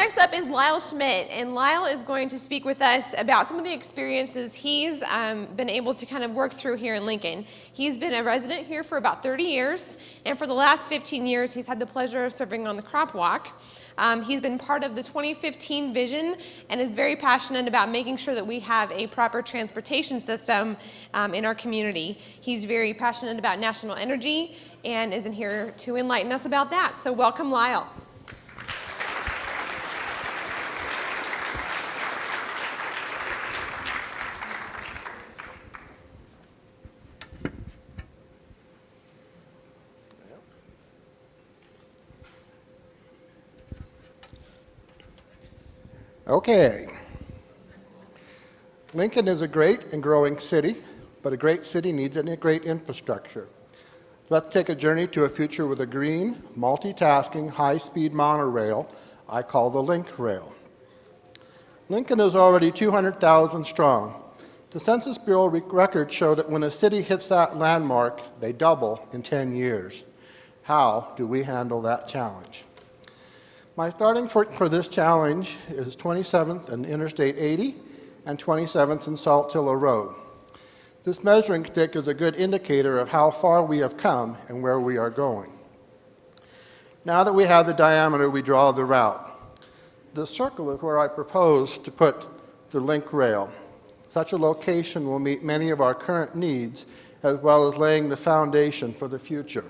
next up is Lyle Schmidt, and Lyle is going to speak with us about some of the experiences he's been able to kind of work through here in Lincoln. He's been a resident here for about 30 years, and for the last 15 years, he's had the pleasure of serving on the crop walk. He's been part of the 2015 vision and is very passionate about making sure that we have a proper transportation system in our community. He's very passionate about national energy and is in here to enlighten us about that. So welcome, Lyle. Okay. Lincoln is a great and growing city, but a great city needs a great infrastructure. Let's take a journey to a future with a green, multitasking, high-speed monorail I call the LincRail. Lincoln is already 200,000 strong. The Census Bureau records show that when a city hits that landmark, they double in 10 years. How do we handle that challenge? My starting for this challenge is 27th and Interstate 80 and 27th and Saltillo Road. This measuring stick is a good indicator of how far we have come and where we are going. Now that we have the diameter, we draw the route. The circle is where I propose to put the LincRail. Such a location will meet many of our current needs as well as laying the foundation for the future.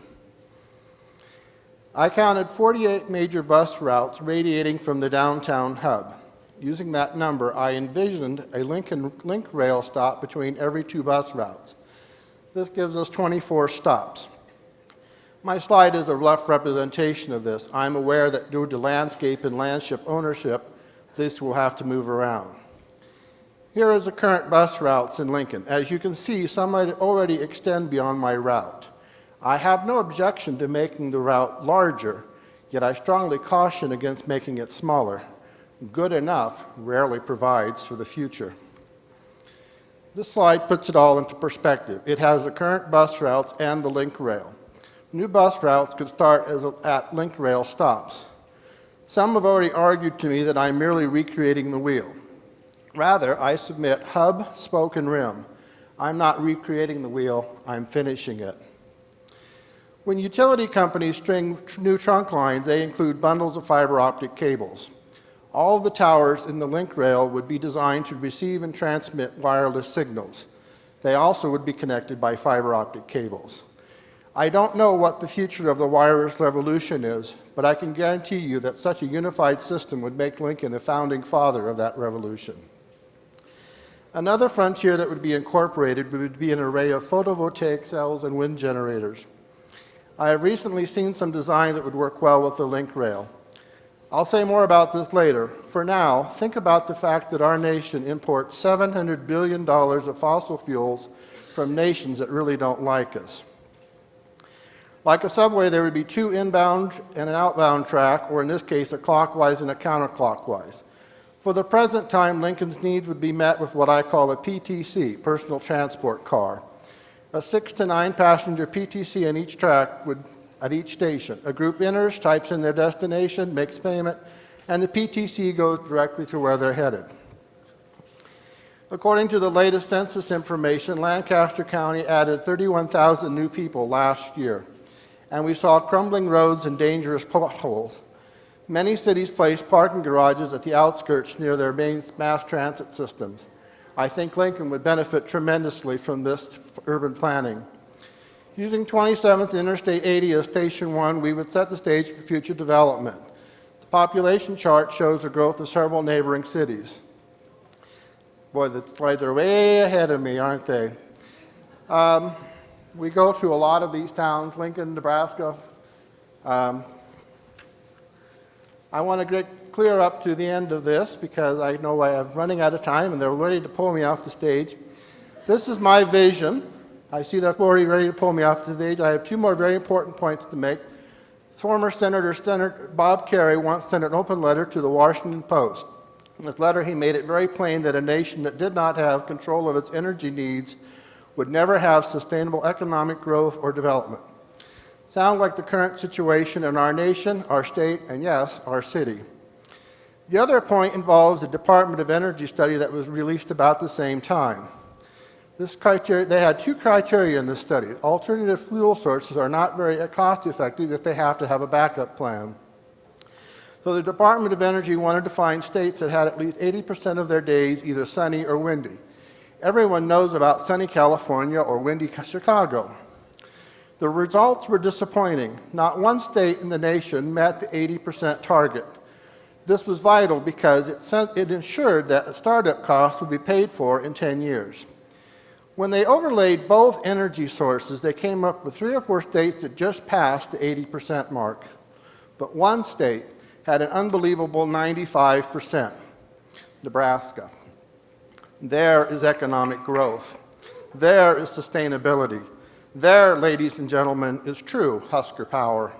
I counted 48 major bus routes radiating from the downtown hub. Using that number, I envisioned a LincRail stop between every 2 bus routes. This gives us 24 stops. My slide is a rough representation of this. I'm aware that due to landscape and landship ownership, this will have to move around. Here is the current bus routes in Lincoln. As you can see, some might already extend beyond my route. I have no objection to making the route larger, yet I strongly caution against making it smaller. Good enough rarely provides for the future. This slide puts it all into perspective. It has the current bus routes and the LincRail. New bus routes could start at LincRail stops. Some have already argued to me that I'm merely recreating the wheel. Rather, I submit hub, spoke, and rim. I'm not recreating the wheel, I'm finishing it. When utility companies string new trunk lines, they include bundles of fiber optic cables. All of the towers in the LincRail would be designed to receive and transmit wireless signals. They also would be connected by fiber optic cables. I don't know what the future of the wireless revolution is, but I can guarantee you that such a unified system would make Lincoln the founding father of that revolution. Another frontier that would be incorporated would be an array of photovoltaic cells and wind generators. I have recently seen some designs that would work well with the LincRail. I'll say more about this later. For now, think about the fact that our nation imports $700 billion of fossil fuels from nations that really don't like us. Like a subway, there would be 2 inbound and an outbound track, or in this case, a clockwise and a counterclockwise. For the present time, Lincoln's needs would be met with what I call a PTC, personal transport car. A 6 to 9 passenger PTC on each track at each station. A group enters, types in their destination, makes payment, and the PTC goes directly to where they're headed. According to the latest census information, Lancaster County added 31,000 new people last year, and we saw crumbling roads and dangerous potholes. Many cities place parking garages at the outskirts near their main mass transit systems. I think Lincoln would benefit tremendously from this urban planning. Using 27th Interstate 80 as Station 1, we would set the stage for future development. The population chart shows the growth of several neighboring cities. Boy, the slides are way ahead of me, aren't they? We go through a lot of these towns, Lincoln, Nebraska. I want to get clear up to the end of this because I know I'm running out of time and they're ready to pull me off the stage. This is my vision. I see they're already ready to pull me off the stage. I have 2 more very important points to make. Former Senator Bob Kerrey once sent an open letter to the Washington Post. In this letter, he made it very plain that a nation that did not have control of its energy needs would never have sustainable economic growth or development. Sound like the current situation in our nation, our state, and yes, our city. The other point involves the Department of Energy study that was released about the same time. They had two criteria in this study. Alternative fuel sources are not very cost effective if they have to have a backup plan. So the Department of Energy wanted to find states that had at least 80% of their days either sunny or windy. Everyone knows about sunny California or windy Chicago. The results were disappointing. Not one state in the nation met the 80% target. This was vital because it ensured that the startup costs would be paid for in 10 years. When they overlaid both energy sources, they came up with 3 or 4 states that just passed the 80% mark. But one state had an unbelievable 95%, Nebraska. There is economic growth. There is sustainability. There, ladies and gentlemen, is true Husker power.